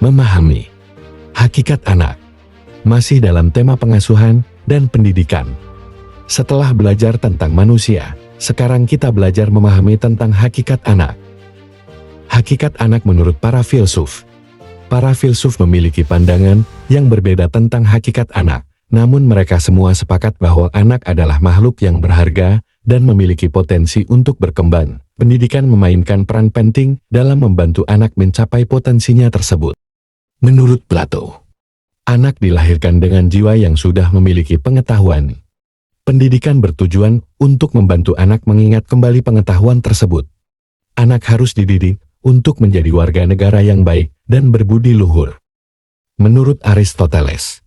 Memahami hakikat anak. Masih dalam tema pengasuhan dan pendidikan. Setelah belajar tentang manusia, sekarang kita belajar memahami tentang hakikat anak. Hakikat anak menurut para filsuf. Para filsuf memiliki pandangan yang berbeda tentang hakikat anak, namun mereka semua sepakat bahwa anak adalah makhluk yang berharga dan memiliki potensi untuk berkembang. Pendidikan memainkan peran penting dalam membantu anak mencapai potensinya tersebut. Menurut Plato, anak dilahirkan dengan jiwa yang sudah memiliki pengetahuan. Pendidikan bertujuan untuk membantu anak mengingat kembali pengetahuan tersebut. Anak harus dididik untuk menjadi warga negara yang baik dan berbudi luhur. Menurut Aristoteles,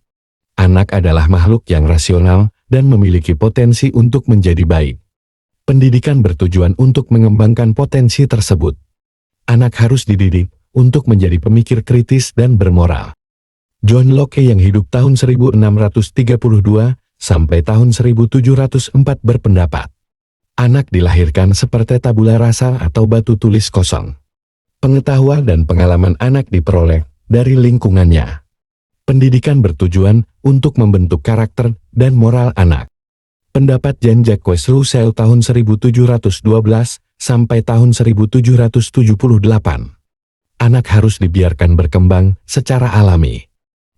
anak adalah makhluk yang rasional dan memiliki potensi untuk menjadi baik. Pendidikan bertujuan untuk mengembangkan potensi tersebut. Anak harus dididik untuk menjadi pemikir kritis dan bermoral. John Locke yang hidup tahun 1632 sampai tahun 1704 berpendapat, anak dilahirkan seperti tabula rasa atau batu tulis kosong. Pengetahuan dan pengalaman anak diperoleh dari lingkungannya. Pendidikan bertujuan untuk membentuk karakter dan moral anak. Pendapat Jean-Jacques Rousseau tahun 1712 sampai tahun 1778. Anak harus dibiarkan berkembang secara alami.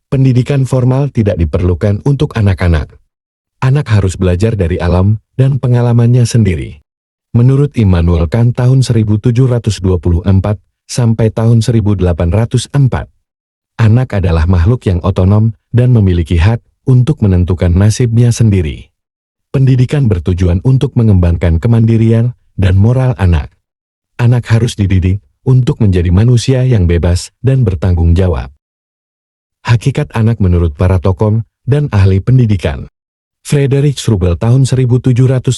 Pendidikan formal tidak diperlukan untuk anak-anak. Anak harus belajar dari alam dan pengalamannya sendiri. Menurut Immanuel Kant tahun 1724 sampai tahun 1804, anak adalah makhluk yang otonom dan memiliki hak untuk menentukan nasibnya sendiri. Pendidikan bertujuan untuk mengembangkan kemandirian dan moral anak. Anak harus dididik untuk menjadi manusia yang bebas dan bertanggung jawab. Hakikat anak menurut para tokoh dan ahli pendidikan. Friedrich Schlegel tahun 1782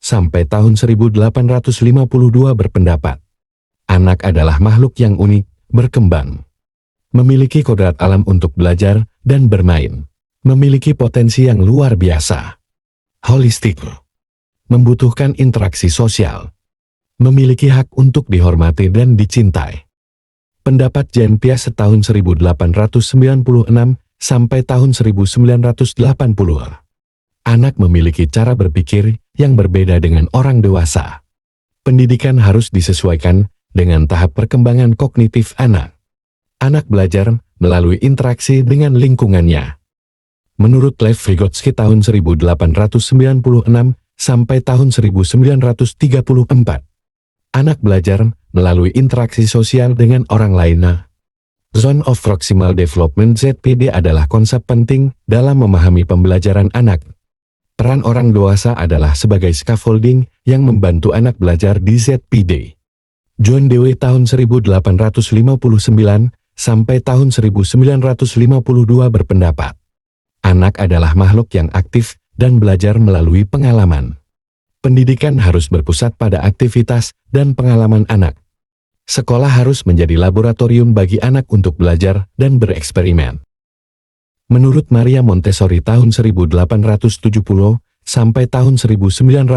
sampai tahun 1852 berpendapat, anak adalah makhluk yang unik, berkembang, memiliki kodrat alam untuk belajar dan bermain, memiliki potensi yang luar biasa, holistik, membutuhkan interaksi sosial, memiliki hak untuk dihormati dan dicintai. Pendapat Jean Piaget tahun 1896 sampai tahun 1980. Anak memiliki cara berpikir yang berbeda dengan orang dewasa. Pendidikan harus disesuaikan dengan tahap perkembangan kognitif anak. Anak belajar melalui interaksi dengan lingkungannya. Menurut Lev Vygotsky tahun 1896 sampai tahun 1934. Anak belajar melalui interaksi sosial dengan orang lainnya. Zone of Proximal Development (ZPD) adalah konsep penting dalam memahami pembelajaran anak. Peran orang dewasa adalah sebagai scaffolding yang membantu anak belajar di ZPD. John Dewey tahun 1859 sampai tahun 1952 berpendapat, anak adalah makhluk yang aktif dan belajar melalui pengalaman. Pendidikan harus berpusat pada aktivitas dan pengalaman anak. Sekolah harus menjadi laboratorium bagi anak untuk belajar dan bereksperimen. Menurut Maria Montessori tahun 1870 sampai tahun 1952,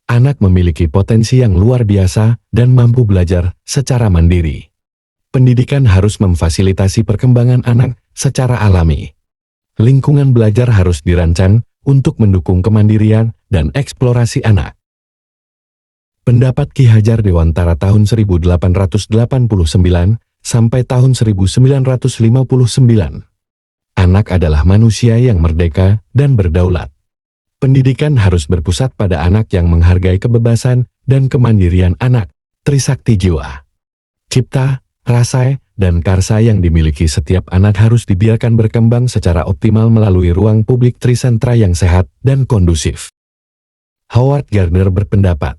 anak memiliki potensi yang luar biasa dan mampu belajar secara mandiri. Pendidikan harus memfasilitasi perkembangan anak secara alami. Lingkungan belajar harus dirancang untuk mendukung kemandirian dan eksplorasi anak. Pendapat Ki Hajar Dewantara tahun 1889 sampai tahun 1959. Anak adalah manusia yang merdeka dan berdaulat. Pendidikan harus berpusat pada anak yang menghargai kebebasan dan kemandirian anak. Trisakti jiwa, cipta, rasa, dan karsa yang dimiliki setiap anak harus dibiarkan berkembang secara optimal melalui ruang publik trisentra yang sehat dan kondusif. Howard Gardner berpendapat,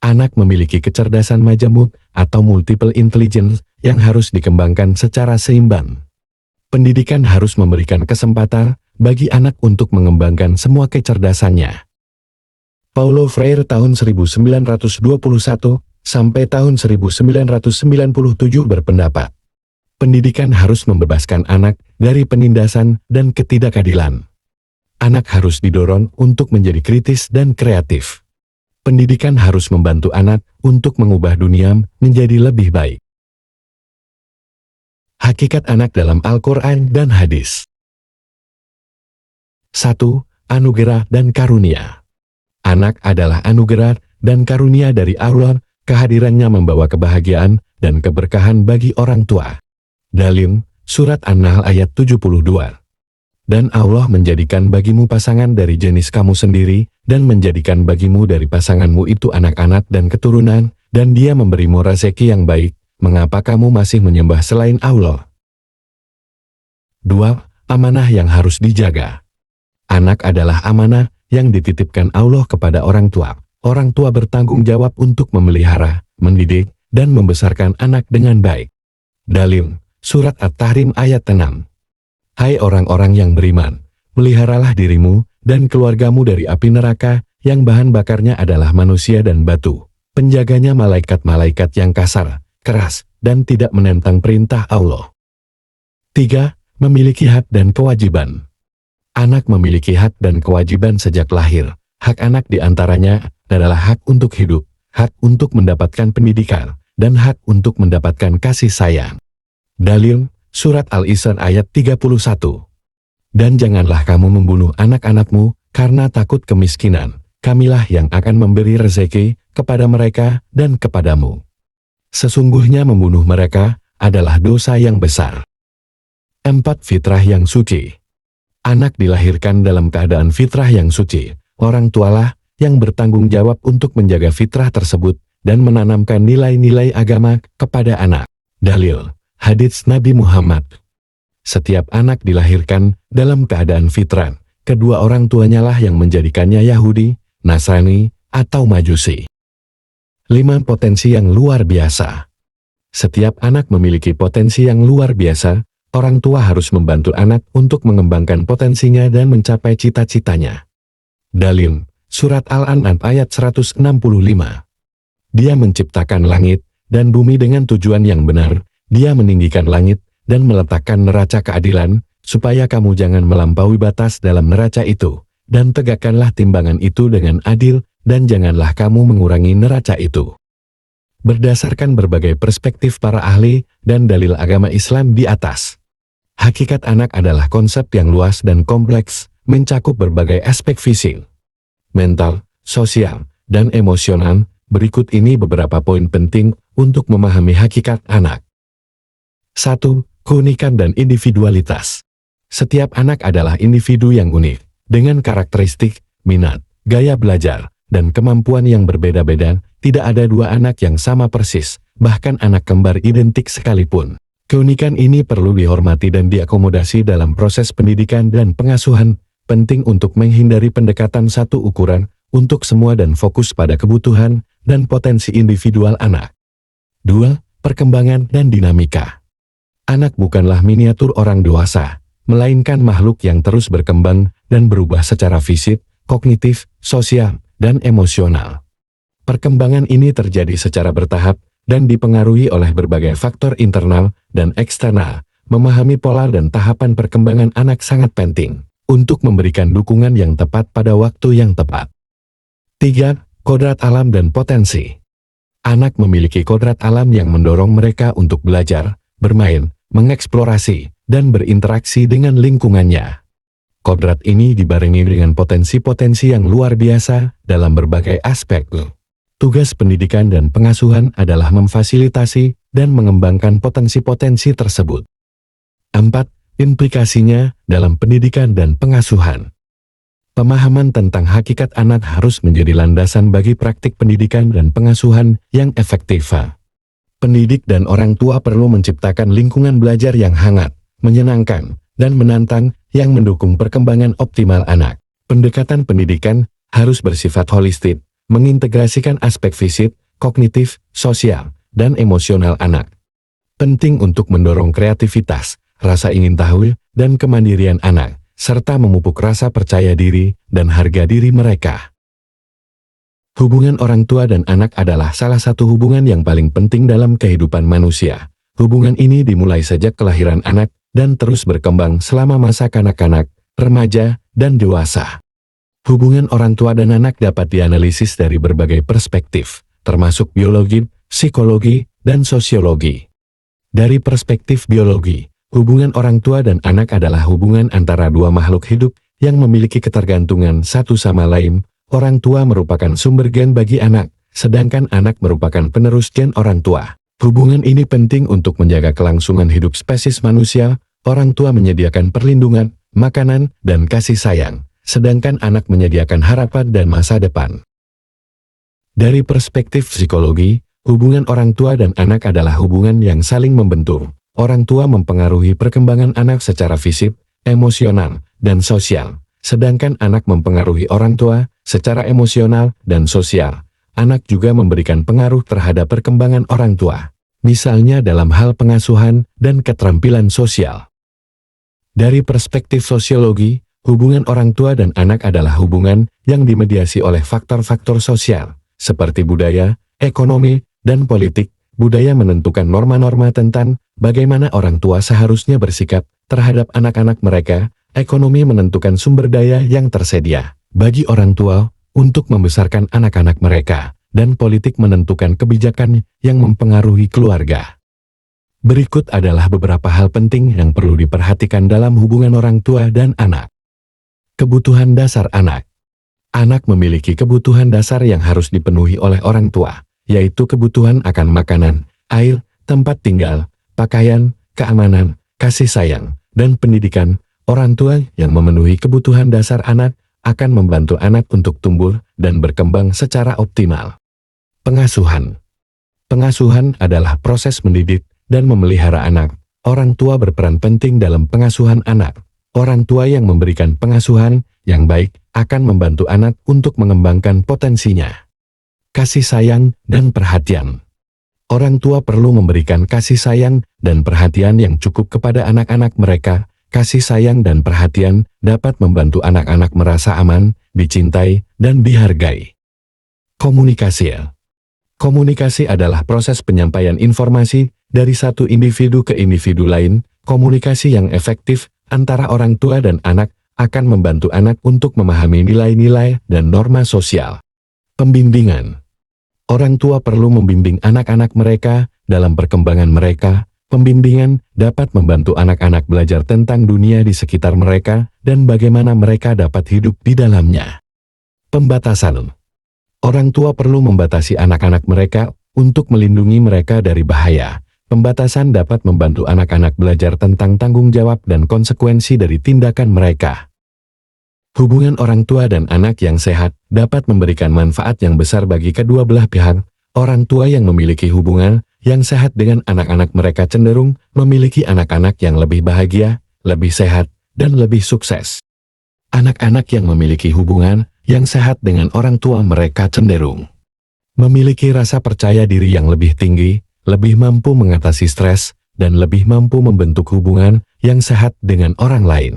anak memiliki kecerdasan majemuk atau multiple intelligence yang harus dikembangkan secara seimbang. Pendidikan harus memberikan kesempatan bagi anak untuk mengembangkan semua kecerdasannya. Paulo Freire tahun 1921 sampai tahun 1997 berpendapat, pendidikan harus membebaskan anak dari penindasan dan ketidakadilan. Anak harus didorong untuk menjadi kritis dan kreatif. Pendidikan harus membantu anak untuk mengubah dunia menjadi lebih baik. Hakikat anak dalam Al-Quran dan Hadis. 1. Anugerah dan karunia. Anak adalah anugerah dan karunia dari Allah, kehadirannya membawa kebahagiaan dan keberkahan bagi orang tua. Dalil, Surat An-Nahl ayat 72. Dan Allah menjadikan bagimu pasangan dari jenis kamu sendiri, dan menjadikan bagimu dari pasanganmu itu anak-anak dan keturunan, dan Dia memberimu rezeki yang baik. Mengapa kamu masih menyembah selain Allah? 2. Amanah yang harus dijaga. Anak adalah amanah yang dititipkan Allah kepada orang tua. Orang tua bertanggung jawab untuk memelihara, mendidik, dan membesarkan anak dengan baik. Dalil, Surat At-Tahrim ayat 6. Hai orang-orang yang beriman, peliharalah dirimu dan keluargamu dari api neraka, yang bahan bakarnya adalah manusia dan batu. Penjaganya malaikat-malaikat yang kasar, keras, dan tidak menentang perintah Allah. 3. Memiliki hak dan kewajiban. Anak memiliki hak dan kewajiban sejak lahir. Hak anak diantaranya adalah hak untuk hidup, hak untuk mendapatkan pendidikan, dan hak untuk mendapatkan kasih sayang. Dalil, Surat Al-Isra ayat 31. Dan janganlah kamu membunuh anak-anakmu karena takut kemiskinan. Kamilah yang akan memberi rezeki kepada mereka dan kepadamu. Sesungguhnya membunuh mereka adalah dosa yang besar. 4. Fitrah yang suci. Anak dilahirkan dalam keadaan fitrah yang suci. Orang tualah yang bertanggung jawab untuk menjaga fitrah tersebut dan menanamkan nilai-nilai agama kepada anak. Dalil, hadits Nabi Muhammad. Setiap anak dilahirkan dalam keadaan fitrah. Kedua orang tuanya lah yang menjadikannya Yahudi, Nasrani, atau Majusi. 5. Potensi yang luar biasa. Setiap anak memiliki potensi yang luar biasa. Orang tua harus membantu anak untuk mengembangkan potensinya dan mencapai cita-citanya. Dalil, Surat Al-An'am ayat 165. Dia menciptakan langit dan bumi dengan tujuan yang benar. Dia meninggikan langit dan meletakkan neraca keadilan, supaya kamu jangan melampaui batas dalam neraca itu, dan tegakkanlah timbangan itu dengan adil, dan janganlah kamu mengurangi neraca itu. Berdasarkan berbagai perspektif para ahli dan dalil agama Islam di atas, hakikat anak adalah konsep yang luas dan kompleks, mencakup berbagai aspek fisik, mental, sosial, dan emosional. Berikut ini beberapa poin penting untuk memahami hakikat anak. 1. Keunikan dan individualitas. Setiap anak adalah individu yang unik, dengan karakteristik, minat, gaya belajar, dan kemampuan yang berbeda-beda. Tidak ada dua anak yang sama persis, bahkan anak kembar identik sekalipun. Keunikan ini perlu dihormati dan diakomodasi dalam proses pendidikan dan pengasuhan. Penting untuk menghindari pendekatan satu ukuran untuk semua dan fokus pada kebutuhan dan potensi individual anak. 2. Perkembangan dan dinamika. Anak bukanlah miniatur orang dewasa, melainkan makhluk yang terus berkembang dan berubah secara fisik, kognitif, sosial, dan emosional. Perkembangan ini terjadi secara bertahap dan dipengaruhi oleh berbagai faktor internal dan eksternal. Memahami pola dan tahapan perkembangan anak sangat penting untuk memberikan dukungan yang tepat pada waktu yang tepat. 3. Kodrat alam dan potensi. Anak memiliki kodrat alam yang mendorong mereka untuk belajar, bermain, mengeksplorasi, dan berinteraksi dengan lingkungannya. Kodrat ini dibarengi dengan potensi-potensi yang luar biasa dalam berbagai aspek. Tugas pendidikan dan pengasuhan adalah memfasilitasi dan mengembangkan potensi-potensi tersebut. 4. Implikasinya dalam pendidikan dan pengasuhan. Pemahaman tentang hakikat anak harus menjadi landasan bagi praktik pendidikan dan pengasuhan yang efektif. Pendidik dan orang tua perlu menciptakan lingkungan belajar yang hangat, menyenangkan, dan menantang yang mendukung perkembangan optimal anak. Pendekatan pendidikan harus bersifat holistik, mengintegrasikan aspek fisik, kognitif, sosial, dan emosional anak. Penting untuk mendorong kreativitas, rasa ingin tahu, dan kemandirian anak, serta memupuk rasa percaya diri dan harga diri mereka. Hubungan orang tua dan anak adalah salah satu hubungan yang paling penting dalam kehidupan manusia. Hubungan ini dimulai sejak kelahiran anak dan terus berkembang selama masa kanak-kanak, remaja, dan dewasa. Hubungan orang tua dan anak dapat dianalisis dari berbagai perspektif, termasuk biologi, psikologi, dan sosiologi. Dari perspektif biologi, hubungan orang tua dan anak adalah hubungan antara dua makhluk hidup yang memiliki ketergantungan satu sama lain. Orang tua merupakan sumber gen bagi anak, sedangkan anak merupakan penerus gen orang tua. Hubungan ini penting untuk menjaga kelangsungan hidup spesies manusia. Orang tua menyediakan perlindungan, makanan, dan kasih sayang, sedangkan anak menyediakan harapan dan masa depan. Dari perspektif psikologi, hubungan orang tua dan anak adalah hubungan yang saling membentuk. Orang tua mempengaruhi perkembangan anak secara fisik, emosional, dan sosial, sedangkan anak mempengaruhi orang tua secara emosional dan sosial. Anak juga memberikan pengaruh terhadap perkembangan orang tua, misalnya dalam hal pengasuhan dan keterampilan sosial. Dari perspektif sosiologi, hubungan orang tua dan anak adalah hubungan yang dimediasi oleh faktor-faktor sosial, seperti budaya, ekonomi, dan politik. Budaya menentukan norma-norma tentang bagaimana orang tua seharusnya bersikap terhadap anak-anak mereka. Ekonomi menentukan sumber daya yang tersedia bagi orang tua untuk membesarkan anak-anak mereka, dan politik menentukan kebijakan yang mempengaruhi keluarga. Berikut adalah beberapa hal penting yang perlu diperhatikan dalam hubungan orang tua dan anak. Kebutuhan dasar anak. Anak memiliki kebutuhan dasar yang harus dipenuhi oleh orang tua, yaitu kebutuhan akan makanan, air, tempat tinggal, pakaian, keamanan, kasih sayang, dan pendidikan. Orang tua yang memenuhi kebutuhan dasar anak akan membantu anak untuk tumbuh dan berkembang secara optimal. Pengasuhan. Pengasuhan adalah proses mendidik dan memelihara anak. Orang tua berperan penting dalam pengasuhan anak. Orang tua yang memberikan pengasuhan yang baik akan membantu anak untuk mengembangkan potensinya. Kasih sayang dan perhatian. Orang tua perlu memberikan kasih sayang dan perhatian yang cukup kepada anak-anak mereka. Kasih sayang dan perhatian dapat membantu anak-anak merasa aman, dicintai, dan dihargai. Komunikasi. Komunikasi adalah proses penyampaian informasi dari satu individu ke individu lain. Komunikasi yang efektif antara orang tua dan anak akan membantu anak untuk memahami nilai-nilai dan norma sosial. Pembimbingan. Orang tua perlu membimbing anak-anak mereka dalam perkembangan mereka. Pembimbingan dapat membantu anak-anak belajar tentang dunia di sekitar mereka dan bagaimana mereka dapat hidup di dalamnya. Pembatasan. Orang tua perlu membatasi anak-anak mereka untuk melindungi mereka dari bahaya. Pembatasan dapat membantu anak-anak belajar tentang tanggung jawab dan konsekuensi dari tindakan mereka. Hubungan orang tua dan anak yang sehat dapat memberikan manfaat yang besar bagi kedua belah pihak. Orang tua yang memiliki hubungan yang sehat dengan anak-anak mereka cenderung memiliki anak-anak yang lebih bahagia, lebih sehat, dan lebih sukses. Anak-anak yang memiliki hubungan yang sehat dengan orang tua mereka cenderung memiliki rasa percaya diri yang lebih tinggi, lebih mampu mengatasi stres, dan lebih mampu membentuk hubungan yang sehat dengan orang lain.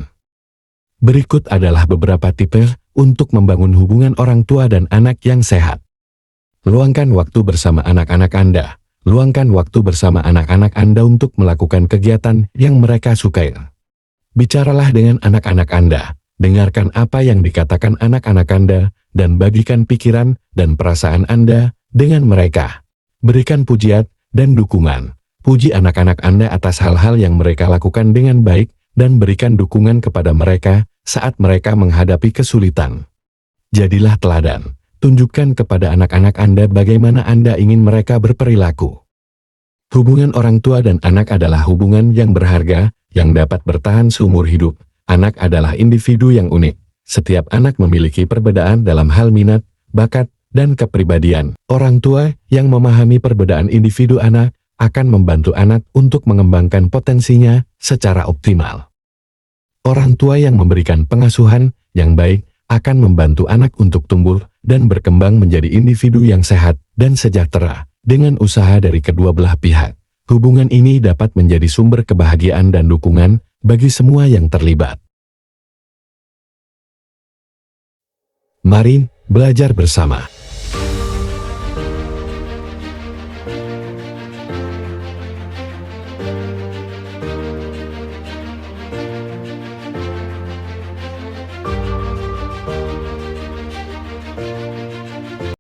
Berikut adalah beberapa tips untuk membangun hubungan orang tua dan anak yang sehat. Luangkan waktu bersama anak-anak Anda. Luangkan waktu bersama anak-anak Anda untuk melakukan kegiatan yang mereka sukai. Bicaralah dengan anak-anak Anda, dengarkan apa yang dikatakan anak-anak Anda, dan bagikan pikiran dan perasaan Anda dengan mereka. Berikan pujian dan dukungan. Puji anak-anak Anda atas hal-hal yang mereka lakukan dengan baik, dan berikan dukungan kepada mereka saat mereka menghadapi kesulitan. Jadilah teladan. Tunjukkan kepada anak-anak Anda bagaimana Anda ingin mereka berperilaku. Hubungan orang tua dan anak adalah hubungan yang berharga, yang dapat bertahan seumur hidup. Anak adalah individu yang unik. Setiap anak memiliki perbedaan dalam hal minat, bakat, dan kepribadian. Orang tua yang memahami perbedaan individu anak akan membantu anak untuk mengembangkan potensinya secara optimal. Orang tua yang memberikan pengasuhan yang baik akan membantu anak untuk tumbuh dan berkembang menjadi individu yang sehat dan sejahtera. Dengan usaha dari kedua belah pihak, hubungan ini dapat menjadi sumber kebahagiaan dan dukungan bagi semua yang terlibat. Mari belajar bersama.